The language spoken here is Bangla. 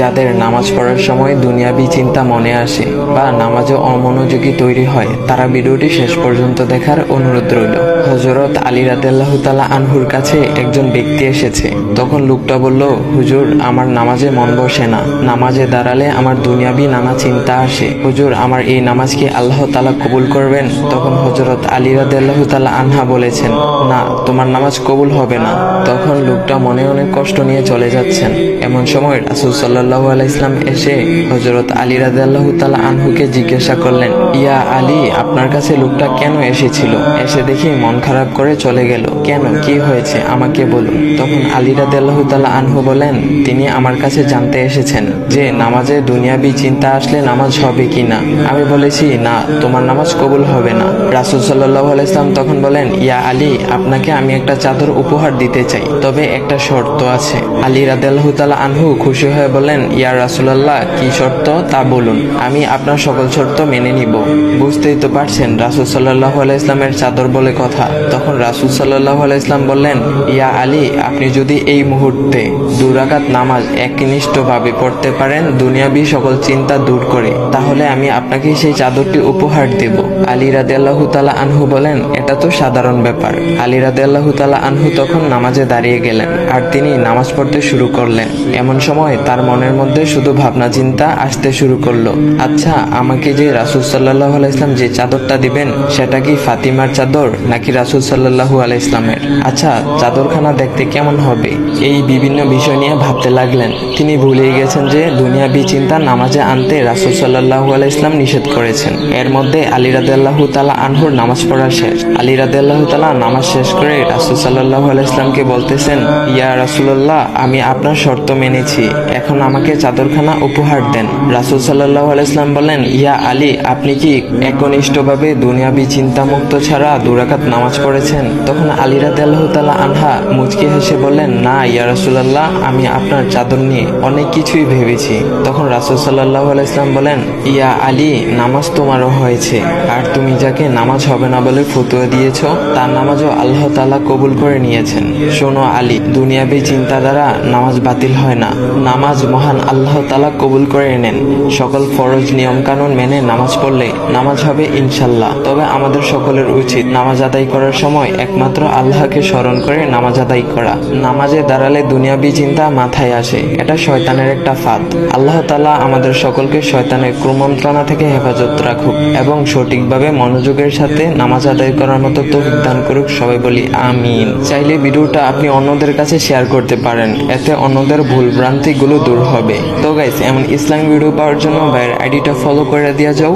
যাদের নামাজ পড়ার সময় দুনিয়াবি চিন্তা মনে আসে বা নামাজে অমনোযোগী তৈরি হয়, তারা ভিডিওটি শেষ পর্যন্ত দেখার অনুরোধ রইল। হযরত আলী রাদিয়াল্লাহু তাআলা আনহুর কাছে একজন ব্যক্তি এসেছে। তখন লোকটা বলল, হুজুর, আমার নামাজে মন বসে না। নামাজে দাঁড়ালে আমার দুনিয়াবি নানা চিন্তা আসে। হুজুর, আমার এই নামাজ কি আল্লাহ তাআলা কবুল করবেন? তখন হযরত আলী রাদিয়াল্লাহু তাআলা আনহা বলেছেন, না, তোমার নামাজ কবুল হবে না। তখন লোকটা মনে অনেক কষ্ট নিয়ে চলে যাচ্ছেন। এমন সময় রাসূল সাল্লাল্লাহু আলাইহি ওয়াসাল্লাম এসে হযরত আলী রাদিয়াল্লাহু তাআলা আনহুকে জিজ্ঞাসা করলেন, ইয়া আলী, আপনার কাছে লোকটা কেন এসেছিল? এসে দেখি মন খারাপ করে চলে গেল। কেন, কি হয়েছে, আমাকে বলুন। তখন আলী রাদিয়াল্লাহু তাআলা আনহু বলেন, তিনি আমার কাছে জানতে এসেছেন যে নামাজে দুনিয়াবি চিন্তা আসলে নামাজ হবে কিনা। আমি বলেছি, না, তোমার নামাজ কবুল হবে না। রাসূল সাল্লাল্লাহু আলাইহি ওয়াসাল্লাম তখন বলেন, ইয়া আলী, আপনাকে আমি একটা চাদর উপহার দিতে চাই, তবে একটা শর্ত আছে। আলী রাদিয়াল্লাহু তাআলা আনহু খুশি হয়ে বলেন, ইয়া রাসূলুল্লাহ, কি শর্ত তা বলুন, আমি আপনার সকল শর্ত মেনে নিব। বুঝতেই তো পারছেন রাসূল সাল্লাল্লাহু আলাইহি ওয়াসাল্লামের চাদর বলে কথা। তখন রাসূল সাল্লাল্লাহু আলাইহি ওয়াসাল্লাম বললেন, ইয়া আলী, আপনি যদি এই মুহূর্তে 2 রাকাত নামাজ একনিষ্ঠভাবে পড়তে পারেন দুনিয়াবি সকল চিন্তা দূর করে, তাহলে আমি আপনাকে সেই চাদরটি উপহার দেব। আলী রাদিয়াল্লাহু তাআলা আনহু বলেন, এটা তো সাধারণ ব্যাপার। আলী রাদিয়াল্লাহু তাআলা আনহু তখন নামাজে দাঁড়িয়ে গেলেন আর তিনি নামাজ পড়তে শুরু করলেন। এমন সময় তার মনের মধ্যে শুধু ভাবনা চিন্তা আসতে শুরু করলো, আচ্ছা, আমাকে যে রাসূল সাল্লাল্লাহু আলাইহি ওয়াসাল্লাম যে চাদরটা দিবেন, সেটা কি ফাতিমার চাদর নাকি রাসূল সাল্লাল্লাহু আলাইহি ওয়াসাল্লামের? আচ্ছা, চাদরখানা দেখতে কেমন হবে? এই বিভিন্ন বিষয় নিয়ে ভাবতে লাগলেন। তিনি ভুলেই গেছেন যে দুনিয়াবি চিন্তা নামাজে আনতে রাসূল সাল্লাল্লাহু আলাইহি ওয়াসাল্লাম নিষেধ করেছেন। এর মধ্যে আলী রাদিয়াল্লাহু তাআলা আনহুর নামাজ পড়া শেষ। আলী রাদিয়াল্লাহু তাআলা নামাজ শেষ করে রাসূল সাল্লাল্লাহু আলাইহি ওয়াসাল্লামকে বলতেছেন, ইয়া রাসূলুল্লাহ, আমি আপনার শর্ত মেনেছি, এখন আমাকে চাদরখানা উপহার দেন। রাসূল সাল্লাল্লাহু আলাইহি ওয়াসাল্লাম বলেন, ইয়া আলী, আপনি কি একনিষ্ঠভাবে দুনিয়াবি চিন্তা মুক্ত ছাড়া 2 রাকাত নামাজ পড়েছেন? তখন আলী রাদিয়াল্লাহু তাআলা আনহা মুচকি হেসে বললেন, না ইয়া রাসূলুল্লাহ, আমি আপনার চাদর নিয়ে অনেক কিছুই ভেবেছি। তখন রাসূল সাল্লাল্লাহু আলাইহি ওয়াসাল্লাম বলেন, ইয়া আলী, নামাজ তোমারও হয়েছে, আর তুমি যাকে নামাজ হবে না বলে ফতোয়া দিয়েছো, তার নামাজও আল্লাহ তাআলা কবুল করে নিয়েছেন। শোনো আলী, দুনিয়াবি চিন্তা দ্বারা নামাজ বাতিল হয় না, নামাজ মহান আল্লাহ তাআলা কবুল করে নেন। সকল ফরজ নিয়ম কানুন মেনে নামাজ পড়লে নামাজ হবে ইনশাল্লাহ। তবে আমাদের সকলের উচিত নামাজ আদায় করার সময় একমাত্র আল্লাহকে স্মরণ করে নামাজ আদায় করা। নামাজে দাঁড়ালে দুনিয়াবি চিন্তা মাথায় আসে, এটা শয়তানের একটা ফাঁদ। আল্লাহ তাআলা আমাদের সকলকে শয়তানের কুমন্ত্রণা থেকে হেফাজত রাখুক এবং সঠিকভাবে মনোযোগের সাথে নামাজ আদায় করার মতো তৌফিক দান করুক। সবাই বলি আমিন। চাইলে ভিডিওটা আপনি অন্যদের কাছে শেয়ার করতে পারেন, এতে অন্যদের ভুল ভ্রান্তিগুলো দূর হবে। তো গাইস, এমন ইসলামিক ভিডিও পাওয়ার জন্য ভাইয়ের আইডিটা ফলো করে দিয়ে যাও।